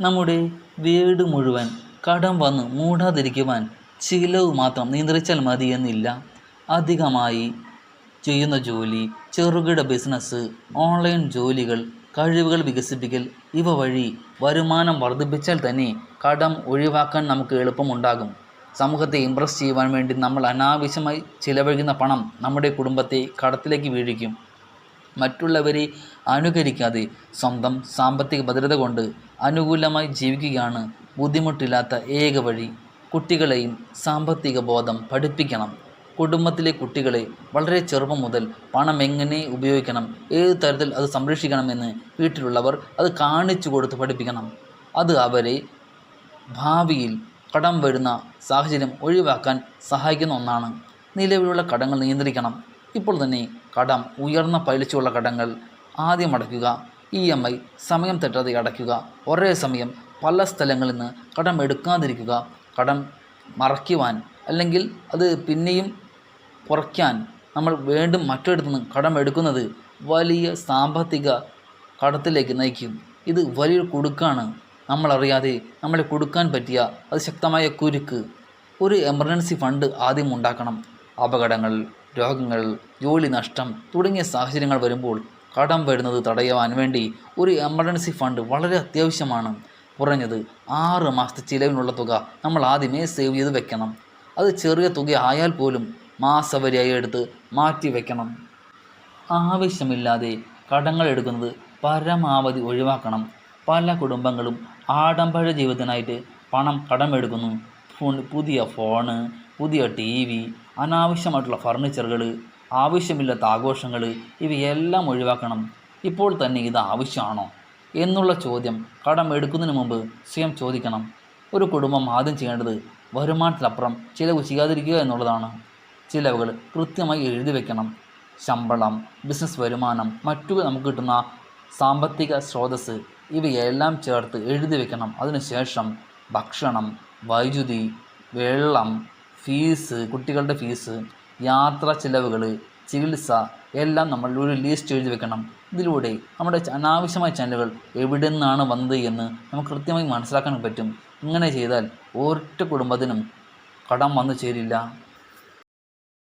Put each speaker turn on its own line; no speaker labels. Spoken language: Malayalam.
നമ്മുടെ വീട് മുഴുവൻ കടം വന്ന് മൂടാതിരിക്കുവാൻ ചിലവ് മാത്രം നിയന്ത്രിച്ചാൽ മതിയെന്നില്ല. അധികമായി ചെയ്യുന്ന ജോലി, ചെറുകിട ബിസിനസ്, ഓൺലൈൻ ജോലികൾ, കഴിവുകൾ വികസിപ്പിക്കൽ ഇവ വഴി വരുമാനം വർദ്ധിപ്പിച്ചാൽ തന്നെ കടം ഒഴിവാക്കാൻ നമുക്ക് എളുപ്പമുണ്ടാകും. സമൂഹത്തെ ഇംപ്രസ് ചെയ്യുവാൻ വേണ്ടി നമ്മൾ അനാവശ്യമായി ചിലവഴിക്കുന്ന പണം നമ്മുടെ കുടുംബത്തെ കടത്തിലേക്ക് വീഴിക്കും. മറ്റുള്ളവരെ അനുകരിക്കാതെ സ്വന്തം സാമ്പത്തിക ഭദ്രത കൊണ്ട് അനുകൂലമായി ജീവിക്കുകയാണ് ബുദ്ധിമുട്ടില്ലാത്ത ഏക വഴി. കുട്ടികളെയും സാമ്പത്തിക ബോധം പഠിപ്പിക്കണം. കുടുംബത്തിലെ കുട്ടികളെ വളരെ ചെറുപ്പം മുതൽ പണം എങ്ങനെ ഉപയോഗിക്കണം, ഏത് തരത്തിൽ അത് സംരക്ഷിക്കണമെന്ന് വീട്ടിലുള്ളവർ അത് കാണിച്ചു കൊടുത്ത് പഠിപ്പിക്കണം. അത് അവരെ ഭാവിയിൽ കടം വരുന്ന സാഹചര്യം ഒഴിവാക്കാൻ സഹായിക്കുന്ന ഒന്നാണ്. നിലവിലുള്ള കടങ്ങൾ നിയന്ത്രിക്കണം. ഇപ്പോൾ തന്നെ കടം, ഉയർന്ന പലിശയുള്ള കടങ്ങൾ ആദ്യം അടയ്ക്കുക. EMI സമയം തെറ്റാതെ അടയ്ക്കുക. ഒരേ സമയം പല സ്ഥലങ്ങളിൽ നിന്ന് കടം എടുക്കാതിരിക്കുക. കടം മറയ്ക്കുവാൻ അല്ലെങ്കിൽ അത് പിന്നെയും കുറയ്ക്കാൻ നമ്മൾ വീണ്ടും മറ്റൊരിടത്തു നിന്ന് കടം എടുക്കുന്നത് വലിയ സാമ്പത്തിക കടത്തിലേക്ക് നയിക്കും. ഇത് വലിയൊരു കുടുക്കാണ്. നമ്മളറിയാതെ നമ്മളെ കൊടുക്കാൻ പറ്റിയ അതിശക്തമായ കുരുക്ക്. ഒരു എമർജൻസി ഫണ്ട് ആദ്യം ഉണ്ടാക്കണം. അപകടങ്ങൾ, രോഗങ്ങൾ, ജോലി നഷ്ടം തുടങ്ങിയ സാഹചര്യങ്ങൾ വരുമ്പോൾ കടം വരുന്നത് തടയുവാൻ വേണ്ടി ഒരു എമർജൻസി ഫണ്ട് വളരെ അത്യാവശ്യമാണ്. കുറഞ്ഞത് 6 മാസത്തെ ചിലവിനുള്ള തുക നമ്മൾ ആദ്യമേ സേവ് ചെയ്ത് വെക്കണം. അത് ചെറിയ തുക ആയാൽ പോലും മാസവരിയായി എടുത്ത് മാറ്റി വയ്ക്കണം. ആവശ്യമില്ലാതെ കടങ്ങൾ എടുക്കുന്നത് പരമാവധി ഒഴിവാക്കണം. പല കുടുംബങ്ങളും ആഡംബര ജീവിതത്തിനായിട്ട് പണം കടമെടുക്കുന്നു. പുതിയ ഫോണ്, പുതിയ TV, അനാവശ്യമായിട്ടുള്ള ഫർണിച്ചറുകൾ, ആവശ്യമില്ലാത്ത ആഘോഷങ്ങൾ ഇവയെല്ലാം ഒഴിവാക്കണം. ഇപ്പോൾ തന്നെ ഇത് ആവശ്യമാണോ എന്നുള്ള ചോദ്യം കടം എടുക്കുന്നതിന് മുമ്പ് സ്വയം ചോദിക്കണം. ഒരു കുടുംബം ആദ്യം ചെയ്യേണ്ടത് വരുമാനത്തിലപ്പുറം ചിലവ് ചെയ്യാതിരിക്കുക എന്നുള്ളതാണ്. ചിലവുകൾ കൃത്യമായി എഴുതി വയ്ക്കണം. ശമ്പളം, ബിസിനസ് വരുമാനം, മറ്റു നമുക്ക് കിട്ടുന്ന സാമ്പത്തിക സ്രോതസ്സ് ഇവയെല്ലാം ചേർത്ത് എഴുതി വയ്ക്കണം. അതിനുശേഷം ഭക്ഷണം, വൈദ്യുതി, വെള്ളം, ഫീസ്, കുട്ടികളുടെ ഫീസ്, യാത്രാ ചിലവുകൾ, ചികിത്സ എല്ലാം നമ്മൾ ഒരു ലിസ്റ്റ് എഴുതി വെക്കണം. ഇതിലൂടെ നമ്മുടെ അനാവശ്യമായ ചെലവുകൾ എവിടെ നിന്നാണ് വന്നത് എന്ന് നമുക്ക് കൃത്യമായി മനസ്സിലാക്കാൻ പറ്റും. ഇങ്ങനെ ചെയ്താൽ ഒരൊറ്റ കുടുംബത്തിനും കടം വന്നു ചേരില്ല.